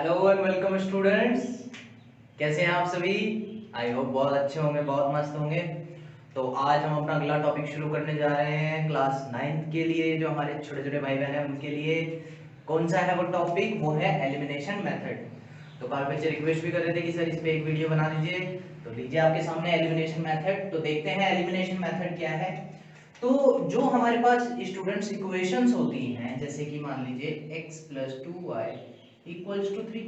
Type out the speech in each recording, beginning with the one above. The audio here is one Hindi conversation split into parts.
Hello and welcome students. कैसे हैं आप सभी? आई होप बहुत अच्छे होंगे, बहुत मस्त होंगे। तो आज हम अपना अगला टॉपिक शुरू करने जा रहे हैं क्लास 9th के लिए, जो हमारे छोटे छोटे भाई बहन हैं उनके लिए। कौन सा है वो टॉपिक? वो है एलिमिनेशन मेथड। तो काफी बच्चे रिक्वेस्ट भी कर रहे थे कि सर इस पे एक वीडियो बना दीजिए, तो लीजिए आपके सामने एलिमिनेशन मेथड। तो देखते हैं एलिमिनेशन मेथड क्या है। तो जो हमारे पास स्टूडेंट्स इक्वेशंस होती हैं, जैसे कि मान लीजिए x + 2y = 3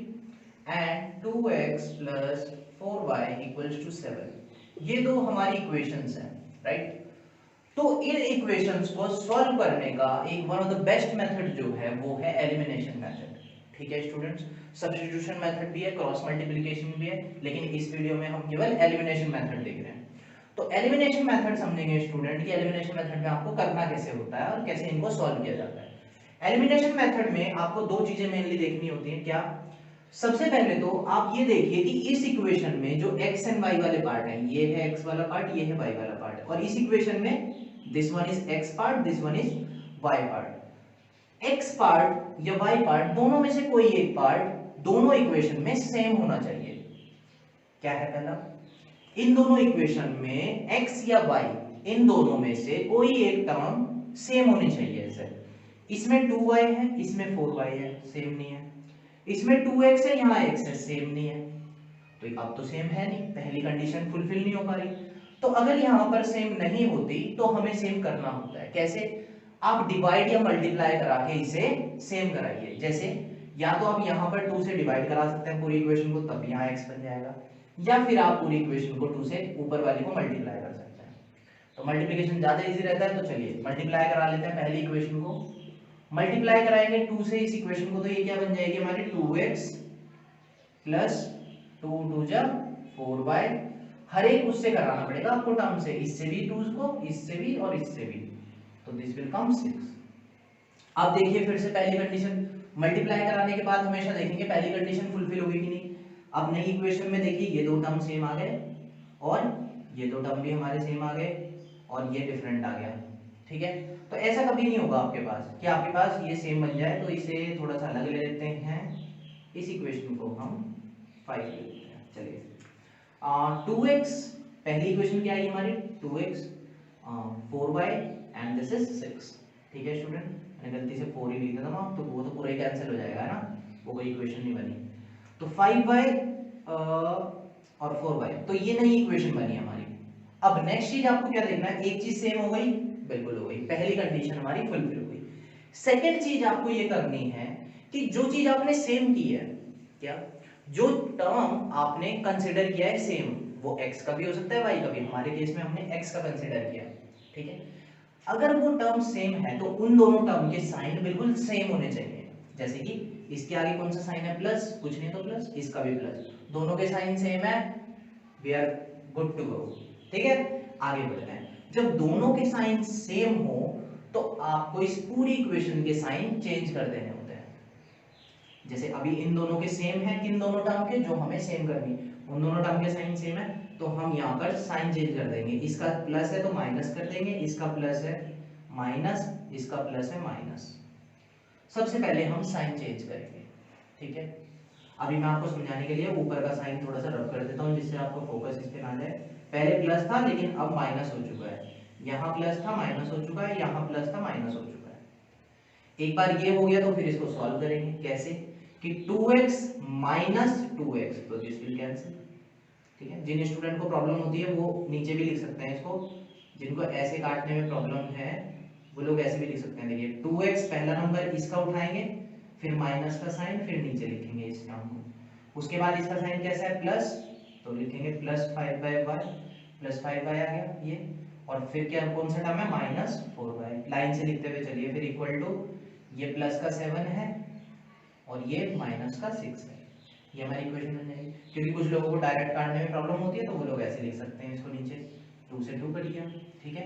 and 2x + 4y = 7, ये दो हमारी इक्वेशंस हैं, राइट। तो इन इक्वेशंस को सॉल्व करने का एक one of the best method जो है वो है एलिमिनेशन मेथड। ठीक है स्टूडेंट्स, सब्स्टिट्यूशन मेथड भी है, क्रॉस मल्टीप्लिकेशन भी है, लेकिन इस वीडियो में हम केवल एलिमिनेशन मेथड देख रहे हैं। तो एलिमिनेशन मेथड समझेंगे स्टूडेंट कि एलिमिनेशन मेथड में आपको करना कैसे होता है और कैसे इनको सॉल्व किया जाता है। एलिमिनेशन मेथड में आपको दो चीजें मेनली देखनी होती हैं। क्या? सबसे पहले तो आप ये देखिए कि इस इक्वेशन में जो x एंड y वाले पार्ट हैं, ये है x वाला पार्ट, ये है y वाला पार्ट, और इस इक्वेशन में this one is x part, this one is y part. x part या y पार्ट दोनों में से कोई एक पार्ट दोनों इक्वेशन में सेम होना चाहिए। क्या है पहला? इन दोनों इक्वेशन में x या y, इन दोनों में से कोई एक टर्म सेम होनी चाहिए। ऐसे इसमें 2y है, इसमें 4y है, सेम नहीं है। इसमें 2x है, यहाँ x है, सेम नहीं है। तो अब तो सेम है नहीं, पहली कंडीशन फुलफिल नहीं हो पा रही। तो अगर यहाँ पर सेम नहीं होती तो हमें सेम करना होता है। कैसे? आप डिवाइड या मल्टीप्लाई करा के इसे सेम कराइए। जैसे या तो आप यहाँ पर 2 से डिवाइड करा सकते हैं पूरी इक्वेशन को, तब यहाँ x बन जाएगा, या फिर आप पूरी इक्वेशन को 2 से ऊपर वाली को मल्टीप्लाई कर सकते हैं। तो मल्टीप्लिकेशन ज्यादा इजी रहता है, तो चलिए मल्टीप्लाई करा लेते हैं पहली इक्वेशन को। मल्टीप्लाई कराएंगे 2 से इस इक्वेशन को, तो ये क्या बन जाएगी हमारी 2x प्लस 2 2 जा 4y। हर एक उससे कराना पड़ेगा आपको टर्म से, इससे भी 2 को, इससे भी और इससे भी, तो दिस विल कम 6। अब देखिए फिर से पहली कंडीशन, मल्टीप्लाई कराने के बाद हमेशा देखेंगे पहली कंडीशन फुलफिल होगी कि नहीं। अब नई इक्वेशन में देखिए ये दो टर्म सेम आ गए, और ये दो टर्म भी हमारे सेम आ गए, और ये डिफरेंट आ गया। ठीक है, तो ऐसा कभी नहीं होगा आपके पास कि आपके पास ये सेम बन जाए। तो इसे थोड़ा सा अलग ले लेते हैं, इस इक्वेशन को हम 5 ले लेते हैं। चलिए 2x, पहली इक्वेशन क्या आई हमारी 2x, 4y and this is 6। ठीक है स्टूडेंट, मैंने गलती से 4 ही लिखा था ना, तो वो तो पूरा ही कैंसिल हो जाएगा ना, वो कोई इक्वेशन नहीं बनी। तो 5y और 4y, तो ये नई इक्वेशन बनी हमारी। अब नेक्स्ट चीज आपको क्या देखना है, एक चीज सेम हो गई, बिल्कुल हो गई, पहली कंडीशन हमारी फुलफिल हो गई। सेकंड चीज आपको ये करनी है कि जो चीज आपने सेम की है, क्या, जो टर्म आपने कंसीडर किया है सेम, वो x का भी हो सकता है y का भी, हमारे केस में हमने x का कंसीडर किया। ठीक है, अगर वो टर्म सेम है तो उन दोनों टर्म के साइन बिल्कुल सेम होने चाहिए। जैसे कि इसके आगे कौन सा साइन है, प्लस, कुछ नहीं तो प्लस, इसका भी प्लस, दोनों के साइन सेम है, we are good to go. ठीक है, आगे बढ़ते हैं। जब दोनों के साइन सेम हो तो आपको इस पूरी इक्वेशन के साइन चेंज कर देने होते हैं। जैसे अभी इन दोनों के सेम है, किन दोनों टर्म के, जो हमें सेम करनी, उन दोनों टर्म के साइन सेम है, तो हम यहाँ पर साइन चेंज कर देंगे। इसका प्लस है तो माइनस कर देंगे, इसका प्लस है माइनस, इसका प्लस है माइनस। सबसे पहले हम साइन चेंज करेंगे। ठीक है, अभी मैं आपको समझाने के लिए ऊपर का साइन थोड़ा सा रब कर देता हूँ, जिससे आपको फोकस इस पे ना जाए। पहले प्लस था लेकिन अब माइनस हो चुका है, यहाँ प्लस था माइनस हो चुका है, यहाँ प्लस था माइनस हो चुका है। एक बार ये हो गया तो फिर इसको सॉल्व करेंगे। कैसे कि 2x माइनस 2x, तो दिस विल कैंसिल। ठीक है, जिन स्टूडेंट को प्रॉब्लम होती है वो नीचे भी लिख सकते हैं इसको, जिनको ऐसे काटने में प्रॉब्लम है वो लोग ऐसे भी लिख सकते हैं। देखिए 2x पहला नंबर इसका उठाएंगे, फिर माइनस का साइन, फिर नीचे लिखेंगे इस टर्म को, उसके बाद इसका साइन कैसा है प्लस, तो लिखेंगे प्लस 5/y, प्लस 5y आ गया ये, और फिर क्या कौन सा टर्म है माइनस 4y। लाइन से लिखते हुए चलिए, फिर इक्वल टू ये प्लस का 7 है और ये माइनस का 6 है। ये हमारी इक्वेशन बन जाएगी। क्योंकि कुछ लोगों को डायरेक्ट काटने में प्रॉब्लम होती है तो वो लोग ऐसे लिख सकते हैं इसको, नीचे 2 से 2 कर दिया। ठीक है,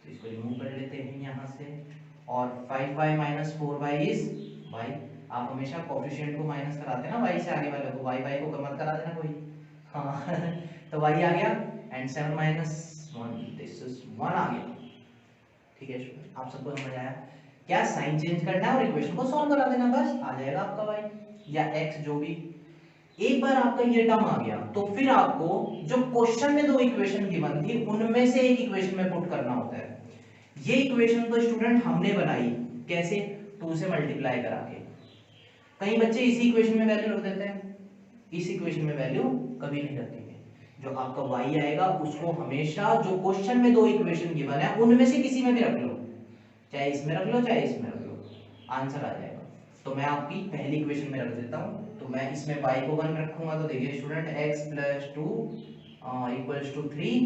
तो इसको रिमूव कर लेते हैं यहाँ से, और 5y minus 4y is y। आप हमेशा कोफिशिएंट को माइनस कराते हैं ना y से आगे वाले को, y को मत करा देना कोई। हाँ तो y आ गया, एंड 7 माइनस 1, दिस इज 1 आ गया। ठीक है, आप सबको समझ आया? क्या साइन चेंज करना है और इक्वेशन को सॉल्व करा देना, बस आ जाएगा आपका y। या x जो भी, एक बार आपका ये टर्म आ गया तो फिर आपको जो क्वेश्चन में दो इक्वेशन गिवन थी उनमें से एक इक्वेशन में पुट करना होता है। ये इक्वेशन तो स्टूडेंट हमने बनाई कैसे, 2 से मल्टीप्लाई करा के। कई बच्चे इसी इक्वेशन में वैल्यू रख देते हैं, इस इक्वेशन में वैल्यू कभी नहीं रखेंगे। जो आपका y आएगा उसको हमेशा जो क्वेश्चन में दो इक्वेशन गिवन है उनमें से किसी में भी रख लो, चाहे इसमें रख लो चाहे इसमें रख लो, आंसर आ जाएगा। तो मैं आपकी पहली इक्वेशन में रख देता हूं, तो मैं इसमें y को 1 रखूंगा, तो देखिए स्टूडेंट x + 2 = 3,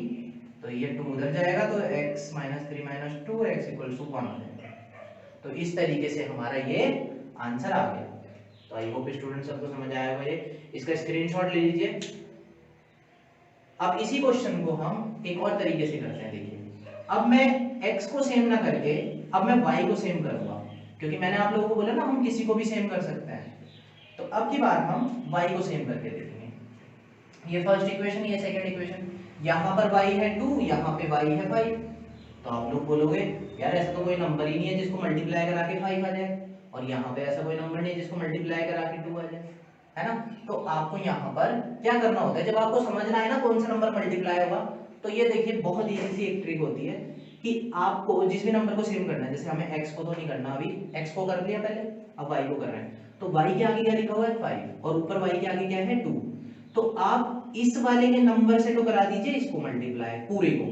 तो ये 2 उधर जाएगा तो x - 3 - 2 x = 1 हो जाएगा। तो इस तरीके से हमारा ये आंसर आ गया। तो आई होप स्टूडेंट सबको समझ आया होगा। ये इसका स्क्रीनशॉट ले लीजिए। अब इसी क्वेश्चन को हम एक और तरीके से करते हैं। देखिए अब मैं x को सेम ना करके अब मैं y को सेम करूंगा, क्योंकि मैंने आप लोगों को बोला ना हम किसी को भी सेम कर सकते हैं। तो अब की बार हम y को सेम करके देखेंगे। ये फर्स्ट इक्वेशन, ये सेकंड इक्वेशन, यहाँ पर y है 2, यहाँ पे y है 5। तो आप लोग बोलोगे यार ऐसा तो कोई नंबर ही नहीं है जिसको मल्टीप्लाई करा के 5 आ जाए, और यहाँ पे ऐसा कोई नंबर नहीं है जिसको मल्टीप्लाई करा के 2 आ जाए, है ना। तो आपको यहाँ पर क्या करना होता है, जब आपको समझना है ना कौन सा नंबर मल्टीप्लाई होगा, तो ये देखिए बहुत इजी सी एक ट्रिक होती है कि आपको जिस भी नंबर को सेम करना है, जैसे हमें x को तो नहीं करना, अभी x को कर लिया पहले, अब y को कर रहे हैं, तो y के आगे क्या लिखा हुआ है 5 और ऊपर y के आगे क्या है 2। तो आप इस वाले के नंबर से तो करा दीजिए इसको मल्टीप्लाई पूरे को,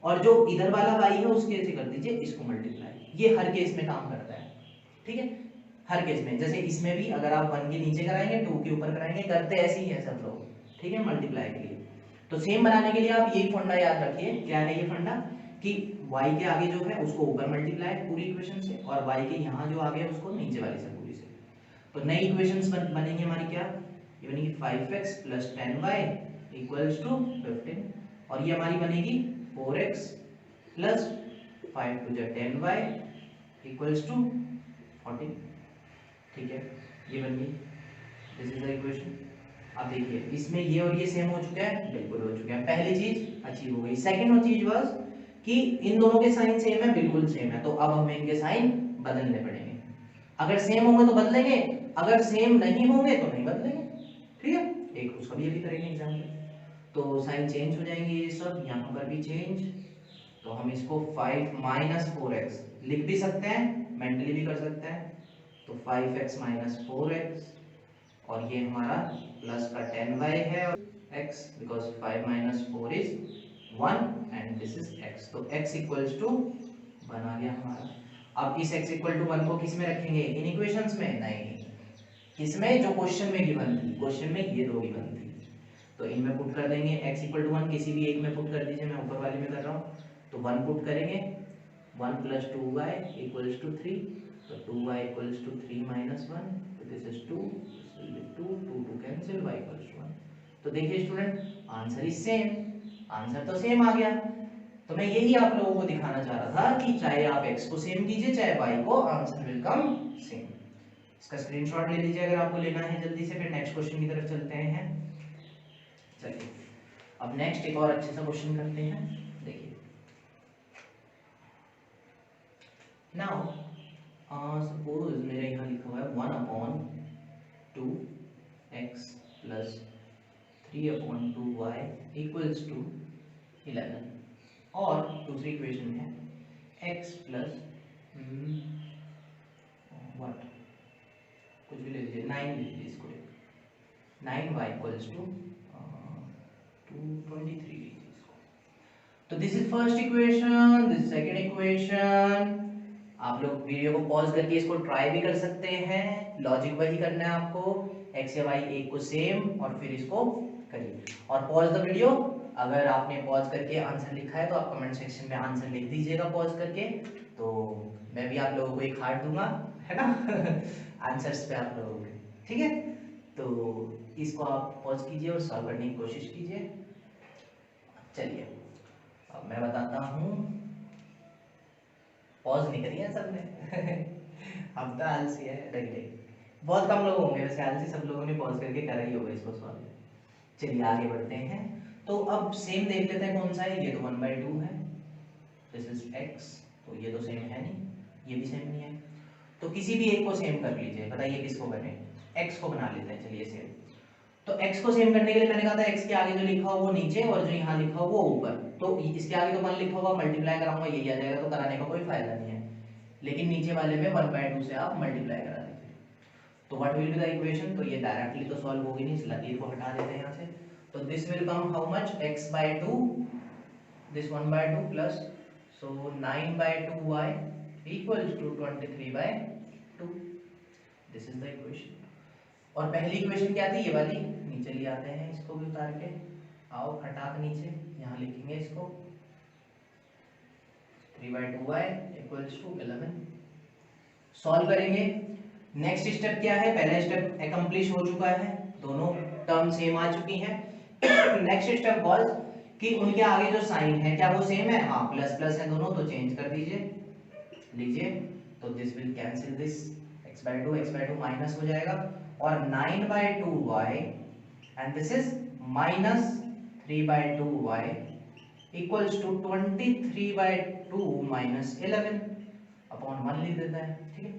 और जो इधर वाला y है उसके से कर दीजिए इसको मल्टीप्लाई। ये हर केस में काम करता है, ठीक है, हर केस में। जैसे इसमें भी अगर आप 1 के नीचे कराएंगे 2 के ऊपर कराएंगे, करते ऐसे ही है सब लोग, ठीक है, मल्टीप्लाई के लिए। तो सेम बनाने के लिए आप यही फंडा याद रखिए। क्या है ये फंडा कि y के आगे जो है उसको ऊपर मल्टीप्लाई पूरी इक्वेशन से, और y के यहाँ जो आगे है उसको नीचे वाली से पूरी से। तो नई इक्वेशंस बनेंगी हमारी, क्या ये बनेगी 5x + 10y = 15, और ये हमारी बनेगी 4x + 5 * 10y = 14। ठीक है, ये बन गई, दिस इज द इक्वेशन। अब देखिए इसमें ये और ये सेम हो चुका है, बिल्कुल हो चुका है, पहली चीज अचीव हो गई। सेकंड चीज वाज कि इन दोनों के साइन सेम है, बिल्कुल सेम है, तो अब हमें इनके साइन बदलने पड़ेंगे। अगर सेम होंगे तो बदलेंगे, अगर सेम नहीं होंगे तो नहीं बदलेंगे, ठीक है। एक उसका भी अभी करेंगे एग्जांपल। तो साइन चेंज हो जाएंगे, ये सब यहाँ पर भी चेंज। तो हम इसको 5 - 4x लिख भी सकते हैं, मेंटली भी कर सकते हैं। तो 5x - 4x, और ये हमारा प्लस का 10y है, और x because 5 - 4 is 1 and this is x। तो x = 1 आ गया हमारा। अब इस x = 1 को किस में रखेंगे, इन इक्वेशंस में नहीं, किसमें, जो क्वेश्चन में गिवन थी, क्वेश्चन में ये दो गिवन थी, तो इनमें पुट कर देंगे। x = 1 किसी भी एक में पुट कर दीजिए, मैं ऊपर वाले में कर रहा हूँ, तो 1 पुट करेंगे, 1 + 2y = 3, तो 2y = 3 - 1, तो दिस इज 2, 2 कैंसिल, y = 1। तो देखिए student answer is same, answer तो सेम आ गया। तो मैं यही आप लोगों को दिखाना चाह रहा था कि चाहे आप x को सेम कीजिए चाहे y को, आंसर विल कम सेम। इसका स्क्रीनशॉट ले लीजिए अगर आपको लेना है जल्दी से, फिर नेक्स्ट क्वेश्चन की तरफ चलते हैं। चलिए अब नेक्स्ट एक और अच्छे सा क्वेश्चन करते हैं। देखिए नाउ सपोज मेरे यहाँ लिखा हुआ है 1/2x + 3/2y = 11, और दूसरी इक्वेशन है x + व्हाट कुछ भी ले लीजिए, 9 ले लीजिए इसको, 9y = 223 लीजिए इसको। तो this is first equation, this second equation. आप लोग वीडियो को पॉज करके इसको ट्राई भी कर सकते हैं, लॉजिक वही करना है आपको, x या y एक को सेम और फिर इसको करिए। और पॉज द वीडियो, अगर आपने पॉज करके आंसर लिखा है तो आप कमेंट सेक्शन में आंसर लिख दीजिएगा पॉज करके, तो मैं भी आप लोगों को एक हार्ट दूंगा, है ना आंसर्स पे आप लोगों के, ठीक है। तो इसको आप पॉज कीजिए और सॉल्व करने की कोशिश कीजिए। चलिए अब मैं बताता हूँ, पॉज नहीं करिए सबने अब तो आलसी है, नहीं बहुत कम लोग होंगे वैसे आलसी, सब लोगों ने पॉज करके करा ही होगा इसको सॉल्व। चलिए आगे बढ़ते हैं। तो अब सेम देख लेते हैं कौन सा है, ये तो 1/2 है, दिस इज x, तो ये तो सेम है नहीं, ये भी सेम नहीं है, तो किसी भी एक को सेम कर लीजिए, बताइए किसको करें। x को बना लेते हैं, चलिए सेम। तो x को सेम करने के लिए मैंने कहा था x के आगे जो लिखा हो वो नीचे और जो यहाँ लिखा हो वो ऊपर। तो इसके आगे तो 1 लिखा होगा, मल्टीप्लाई कराऊंगा यही आ जाएगा, तो कराने का कोई फायदा नहीं है। लेकिन नीचे वाले में 1/2 से आप मल्टीप्लाई करा दीजिए। तो what will be the equation? तो ये डायरेक्टली तो सॉल्व होगी नहीं, इस लकीर को हटा देते हैं यहाँ से। तो this will come how much? x/2, this 1/2 plus so 9/2y equals to 23/2. This is the equation. और पहली इक्वेशन क्या थी? ये वाली। नीचे ले आते हैं इसको भी उतार के, आओ खटाक नीचे, यहाँ लिखेंगे इसको 3/2y equals to 11। सॉल्व करेंगे। नेक्स्ट स्टेप क्या है? पहला स्टेप अकम्प्लिश हो चुका है, दोनों टर्म सेम आ चुकी हैं। नेक्स्ट स्टेप वाज कि उनके आगे जो साइन है क्या वो सेम है? हाँ, प्लस प्लस है दोनों, तो चेंज कर दीजिए, लीजिए। तो this will cancel this, x/2 minus हो जाएगा, और 9/2y and this is minus 3/2y equals to 23/2 minus 11 upon 1 लिख देता है, ठीक है।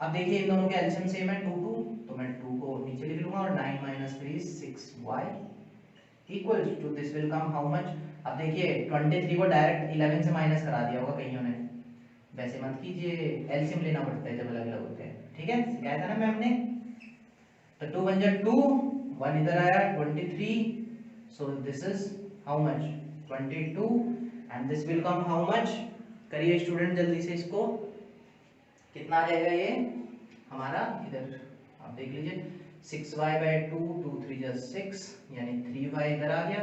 अब देखिए इन दोनों के एलसीएम सेम है 2 2, तो मैं 2 को नीचे लिख लूंगा, और 9 - 3 6y equals to this will come how much? अब देखिए 23 को डायरेक्ट 11 से माइनस करा दिया होगा कईयों ने, वैसे मत कीजिए, एलसीएम लेना पड़ता है जब अलग अलग होते हैं, ठीक है, सिखाया था ना मैम ने। तो 2 1 जा 2, 1 इधर आया 23, so this is how much? 22, and this will come how much? करिए स्टूडेंट जल्दी से इसको, कितना आ जाएगा ये हमारा? इधर आप देख लीजिए 6y/2, 2 3 जा 6 यानी 3y इधर आ गया,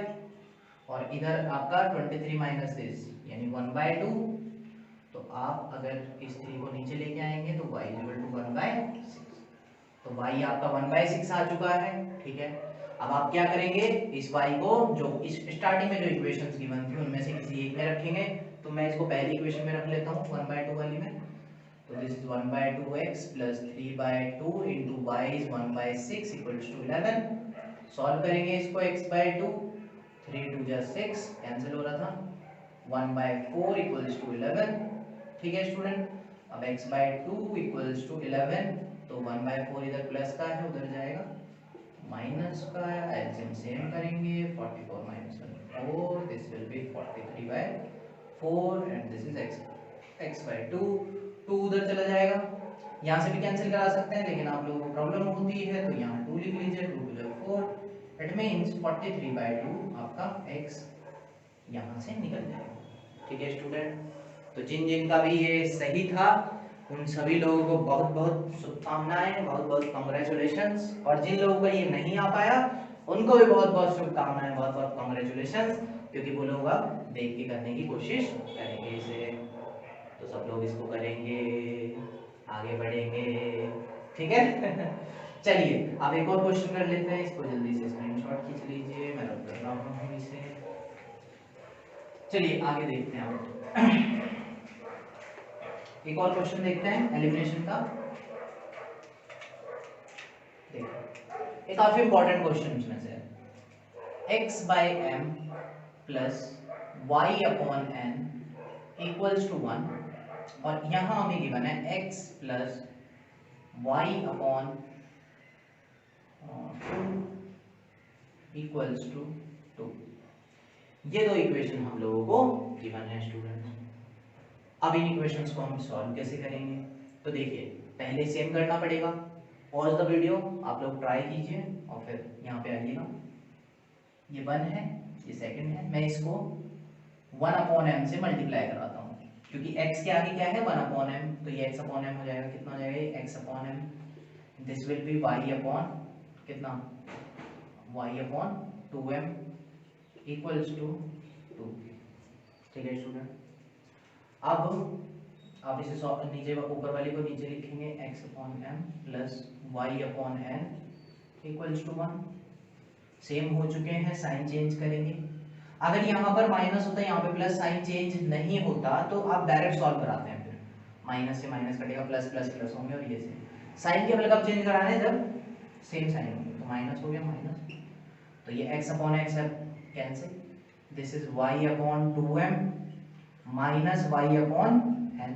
और इधर आपका 23 माइनस दिस यानी 1/2। तो आप अगर इस 3 को नीचे लेके आएंगे तो y इक्वल टू 1/6, तो y आपका 1/6 आ चुका है, ठीक है। अब आप क्या करेंगे? इस y को जो इस स्टार्टिंग में जो इक्वेशंस गिवन थी उनमें से किसी एक में रखेंगे। तो मैं इसको पहली इक्वेशन में रख लेता हूँ 1/2 वाली में। तो this is 1/2x plus 3/2 into y is 1/6 equals to 11। Solve करेंगे इसको x/2, 3 2 जा 6 कैंसिल हो रहा था, 1/4 इक्वल्स टू 11, ठीक है स्टूडेंट। अब x/2 इक्वल्स टू 11, तो 1/4 इधर प्लस का है उधर जाएगा माइनस का, एलसीएम सेम करेंगे 44 minus 4, this will be 43/4 and this is x/2, 2 उधर चला जाएगा, यहाँ से भी कैंसिल करा सकते हैं लेकिन आप लोगों को प्रॉब्लम होती है तो यहाँ 2 लिख लीजिए, 2 2 4, इट मींस 43/2 आपका x यहाँ से निकल जाएगा, ठीक है स्टूडेंट। तो जिन जिन का भी ये सही था उन सभी लोगों को बहुत बहुत शुभकामनाएं, बहुत बहुत कांग्रेचुलेशंस, और जिन लोगों को ये नहीं आ पाया उनको भी बहुत बहुत शुभकामनाएं, बहुत बहुत कांग्रेचुलेशंस, क्योंकि वो लोग अब देख के करने की कोशिश करेंगे इसे। तो सब लोग इसको करेंगे, आगे बढ़ेंगे, ठीक है। चलिए अब एक और क्वेश्चन कर लेते हैं, इसको जल्दी से स्क्रीनशॉट खींच लीजिए, मैं रख रहा हूँ इसे। चलिए आगे देखते हैं अब एक और क्वेश्चन देखते हैं एलिमिनेशन का। देखो ये काफी इंपॉर्टेंट क्वेश्चन इसमें से है। x/m plus y/n equals to 1, और यहाँ हमें गिवन है x plus y/2 equals to 2। ये दो इक्वेशन हम लोगों को गिवन है स्टूडेंट। अब इन इक्वेशंस को हम सॉल्व कैसे करेंगे? तो देखिए पहले सेम करना पड़ेगा, पॉज द वीडियो, आप लोग ट्राई कीजिए और फिर यहाँ पे आइएगा। ये 1 है, ये सेकंड है, मैं इसको 1/m से मल्टीप्लाई कराता हूँ, क्योंकि x के आगे क्या है 1/m, तो ये x/m हो जाएगा, कितना हो जाएगा ये x/m, this will be y/ कितना y/2m इक्वल्स टू 2, ठीक है स्टूडेंट। अब आप इसे नीचे ऊपर वाले को नीचे लिखेंगे x/m plus y/n equals to 1। Same हो चुके हैं, साइन चेंज करेंगे। अगर यहाँ पर माइनस होता, यहाँ पे प्लस, साइन चेंज नहीं होता तो आप डायरेक्ट सॉल्व कराते हैं, फिर माइनस से माइनस कटेगा, प्लस प्लस प्लस होंगे, और ये से साइन केवल कब चेंज कराना है जब सेम साइन होंगे। तो माइनस हो गया माइनस, तो ये x/x है cancel, this is y/2m minus y/n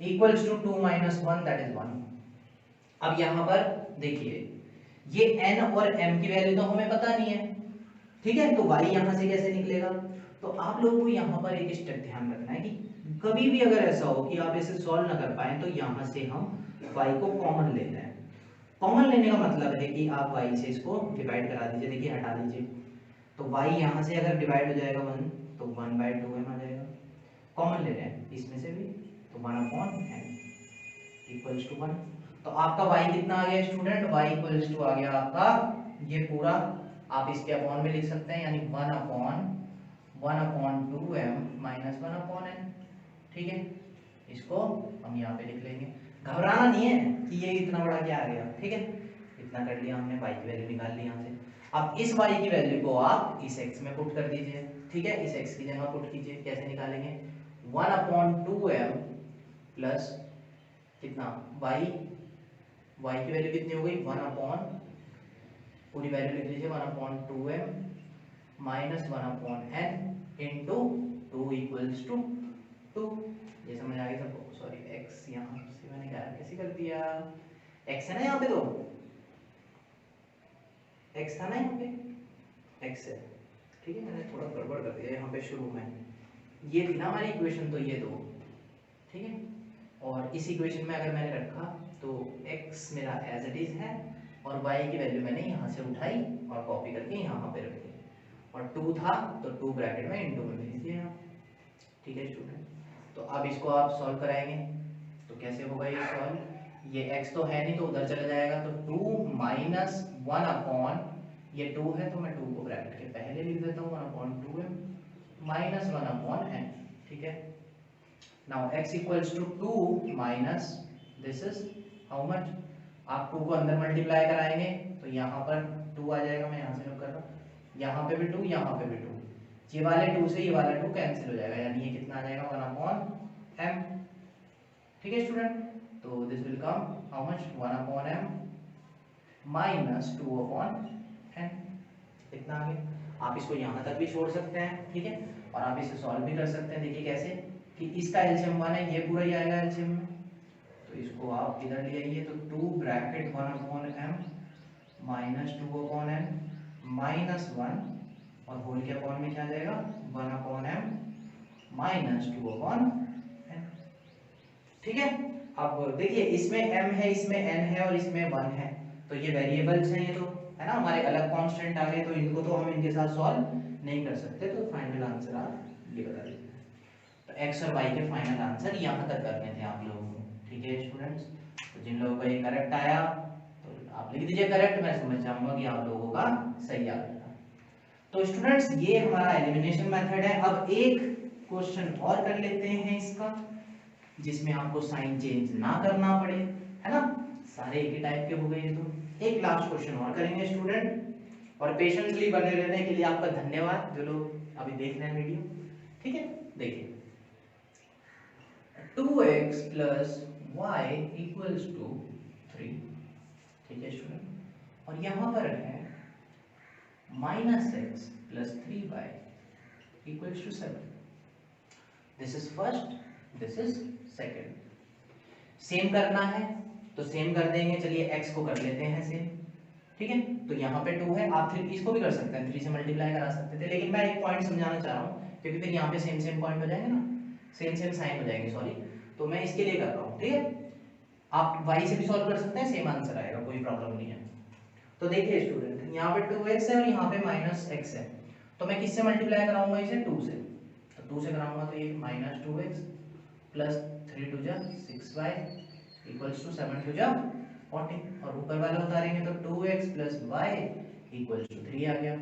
equals to 2 - 1 that is 1। अब यहाँ पर देखिए ये n और m की वैल्यू तो हमें पता नहीं है, ठीक है, तो y यहाँ से कैसे निकलेगा। तो आप लोगों को यहाँ पर एक स्टेप ध्यान रखना है कि कभी भी अगर ऐसा हो कि आप इसे सॉल्व ना कर पाए तो यहाँ से हम y को कॉमन लेते हैं। कॉमन लेने का मतलब है कि आप y से इसको डिवाइड करा दीजिए, देखिए हटा दीजिए, तो y यहाँ से अगर डिवाइड हो जाएगा 1 तो 1/2m आ जाएगा। कॉमन ले रहे हैं इसमें से भी, तो 1/n इक्वल्स टू 1। तो आपका y कितना आ गया स्टूडेंट, y इक्वल्स टू आ गया आपका ये पूरा, आप इसके अपॉन में लिख सकते हैं, यानी 1/2m माइनस 1/n, ठीक है। इसको हम यहाँ पे लिख लेंगे, घबराना नहीं है कि ये इतना बड़ा क्या आ गया, ठीक है। इतना कर लिया हमने, y की वैल्यू निकाल ली यहाँ से। अब इस y की वैल्यू को आप इस x में पुट कर दीजिए, ठीक है, इस x की जगह पुट कीजिए। कैसे निकालेंगे, 1/2m प्लस कितना y की वैल्यू कितनी हो गई, 1/, पूरी वैल्यू लिख लीजिए 1/2m minus 1/n into 2 equals to 2। ये समझ आ गया सबको, सॉरी x यहाँ से मैंने क्या कैसे कर दिया, x है ना यहाँ पे, तो x था ना यहाँ पे, x है, ठीक है, मैंने थोड़ा गड़बड़ कर दिया यहाँ पे शुरू में, ये थी ना हमारी इक्वेशन, तो ये दो, ठीक है। और इस इक्वेशन में अगर मैंने रखा तो x मेरा एज इट इज है और y की वैल्यू मैंने यहाँ से उठाई और कॉपी करके यहाँ पे रखी, और 2 था तो 2 ब्रैकेट में इनटू में भेज दिया, ठीक है स्टूडेंट। तो अब इसको आप सॉल्व कराएंगे तो कैसे होगा ये सॉल्व, ये x तो है नहीं तो उधर चला जाएगा, तो 2 माइनस 1/, ये 2 है तो मैं 2 को ब्रैकेट के पहले लिख देता हूँ 1/2m माइनस 1/n, ठीक है। Now x equals to 2 minus this is how much, आप 2 को अंदर मल्टीप्लाई कराएंगे तो यहाँ पर 2 आ जाएगा, मैं यहाँ से नोट कर रहा हूँ, यहाँ पे भी 2, यहाँ पे भी 2, ये वाले 2 से ये वाला 2 कैंसिल हो जाएगा, यानी ये कितना आ जाएगा 1/m, ठीक है स्टूडेंट। तो this will come how much, 1/m minus 2/n, इतना आ गया। आप इसको यहाँ तक भी छोड़ सकते हैं, ठीक है, और आप इसे सॉल्व भी कर सकते हैं। देखिए कैसे कि इसका एलसीएम 1 है, ये पूरा ही आएगा एलसीएम में, तो इसको आप इधर ले आइए, तो 2 bracket 1/m minus 2/n minus 1 और होल के अपॉन में क्या आ जाएगा 1/m माइनस 2/n, ठीक है। अब देखिए इसमें m है, इसमें n है और इसमें 1 है, तो ये वेरिएबल्स हैं, ये तो है ना हमारे अलग कांस्टेंट आ गए, तो इनको तो हम इनके साथ सॉल्व नहीं कर सकते, तो फाइनल आंसर आप ये बता दीजिए। तो x और y के फाइनल आंसर यहाँ तक करने थे आप लोगों को, ठीक है स्टूडेंट्स। तो जिन लोगों का ये करेक्ट आया तो आप लिख दीजिए करेक्ट, मैं समझ जाऊंगा कि आप लोगों का सही आ गया। तो स्टूडेंट्स ये हमारा एलिमिनेशन मेथड है। अब एक क्वेश्चन और कर लेते हैं इसका, जिसमें आपको साइन चेंज ना करना पड़े, है ना, सारे एक ही टाइप के हो गए। तो एक लास्ट क्वेश्चन और करेंगे स्टूडेंट, और पेशेंटली बने रहने के लिए आपका धन्यवाद जो लोग अभी देख रहे हैं वीडियो, ठीक है। देखिए 2x plus y equals to 3, ठीक है स्टूडेंट, और यहाँ पर है minus x plus 3y equals to 7। This is first, this is second. Same करना है तो सेम कर देंगे, चलिए x को कर लेते हैं सेम, ठीक है। तो यहाँ पे 2 है, आप फिर इसको भी कर सकते हैं, 3 से मल्टीप्लाई करा सकते थे, लेकिन मैं एक पॉइंट समझाना चाह रहा हूँ क्योंकि फिर यहाँ पे सेम सेम पॉइंट हो जाएंगे ना, सेम सेम साइन हो जाएंगे, सॉरी, तो मैं इसके लिए कर रहा हूँ, ठीक है। आप y से भी सॉल्व कर सकते हैं, सेम आंसर आएगा, कोई प्रॉब्लम नहीं है। तो देखिए स्टूडेंट यहाँ पे 2x है और यहाँ पे माइनस x है, तो मैं किससे मल्टीप्लाई कराऊंगा इसे 2 से, तो 2 से कराऊंगा तो ये माइनस 2x प्लस 3 2 जा 6y इक्वल्स टू 7 2 जा 14, और ऊपर वाला उतारेंगे तो 2x plus y equals to 3 आ गया,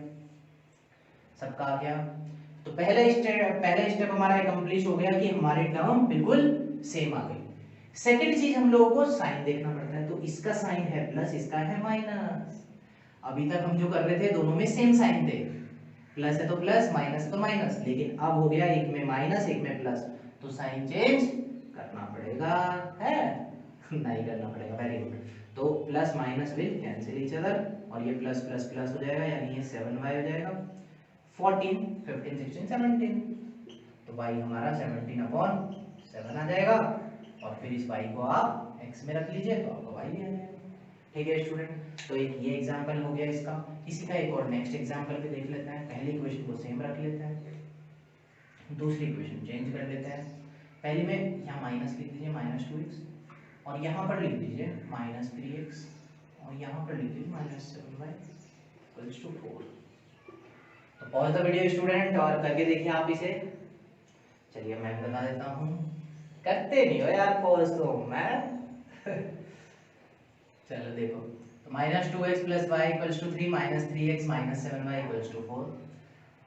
सबका आ गया। तो पहला स्टेप हमारा कंप्लीट हो गया कि हमारे टर्म बिल्कुल सेम आ गई। सेकंड चीज हम लोगों को साइन देखना पड़ता है, तो इसका साइन है प्लस, इसका है माइनस। अभी तक हम जो कर रहे थे दोनों में सेम साइन थे, प्लस है तो प्लस, माइनस है तो माइनस, लेकिन अब हो गया एक में माइनस एक में प्लस, तो साइन चेंज करना पड़ेगा, है नहीं करना पड़ेगा, वेरी गुड। तो plus minus will cancel each other, और ये प्लस प्लस प्लस हो जाएगा, यानी ये 7y हो जाएगा, 14 15 16 17, तो y हमारा 17/7 आ जाएगा, और फिर इस y को आप x में रख लीजिए तो आपका y आ जाएगा, ठीक है स्टूडेंट, तो एक ये एग्जांपल हो गया इसका। इसी का एक और नेक्स्ट एग्जांपल भी देख लेते हैं। पहली इक्वेशन को सेम रख लेते हैं, दूसरी इक्वेशन चेंज कर लेते हैं। पहली में यहाँ माइनस लिख दीजिए -2x, और यहाँ पर लिख दीजिए -3x, और यहाँ पर लिख दीजिए -7y = 4। तो पॉज द वीडियो स्टूडेंट और करके देखिए आप इसे। चलिए मैं बता देता हूँ, करते नहीं हो यार पॉज तो मैं चलो देखो, तो -2x + y = 3, -3x - 7y = 4।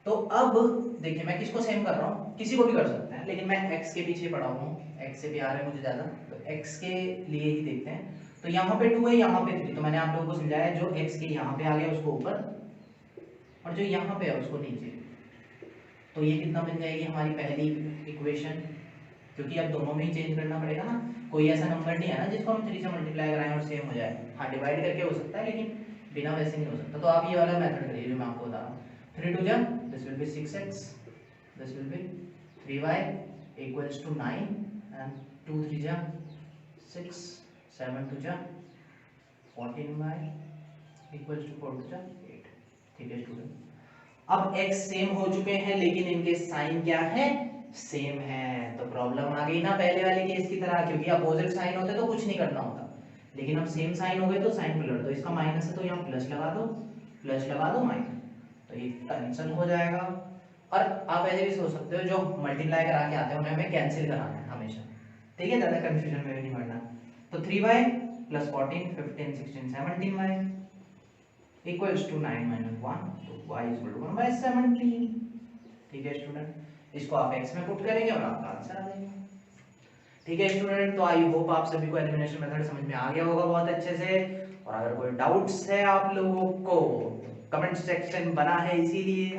तो अब देखिए मैं किसको सेम कर रहा हूँ, किसी को भी कर सकते हैं, लेकिन मैं x के पीछे पड़ा हूँ, x से प्यार है मुझे ज़्यादा, तो x के लिए ही देखते हैं। तो यहाँ पे 2 है, यहाँ पे 3, तो मैंने आप लोगों को समझाया जो x के यहाँ पे आ गया उसको ऊपर, और जो यहाँ पे है उसको नीचे। तो ये कितना बन जाएगी हमारी पहली इक्वेशन, क्योंकि अब दोनों में ही चेंज करना पड़ेगा ना, कोई ऐसा नंबर नहीं है ना जिसको हम 3 से मल्टीप्लाई कराएं और सेम हो जाए। हाँ डिवाइड करके हो सकता है, लेकिन बिना वैसे नहीं हो सकता। तो आप ये वाला मेथड करिए जो मैं आपको बता रहा हूँ। 3 2 जा, this will be 6x, this will be 3y = 9, and 2 3 जा 6, 7 2 जा 14y = 4 2 जा 8। ठीक है स्टूडेंट, अब x सेम हो चुके हैं, लेकिन इनके साइन क्या है, सेम है। तो प्रॉब्लम आ गई ना पहले वाले केस की तरह, क्योंकि अपोजिट साइन होते तो कुछ नहीं करना होता, लेकिन अब सेम साइन हो गए तो साइन पलट दो। इसका माइनस है तो यहाँ प्लस लगा दो, प्लस लगा दो माइनस, तो ये कैंसिल हो जाएगा। और आप ऐसे भी सोच सकते हो जो मल्टीप्लाई करा के आते हैं उन्हें हमें कैंसिल कराना है हमेशा, ठीक है, ज़्यादा कंफ्यूजन में भी नहीं पड़ना। तो 3y + 14 15 16 17y = 9 - 1, तो y = 1/17। ठीक है स्टूडेंट, इसको आप x में पुट करेंगे और आपका आंसर आ जाएगा। ठीक है स्टूडेंट, तो आई होप आप सभी को एलिमिनेशन मेथड समझ में आ गया होगा बहुत अच्छे से। और अगर कोई डाउट्स है आप लोगों को, कमेंट सेक्शन बना है इसीलिए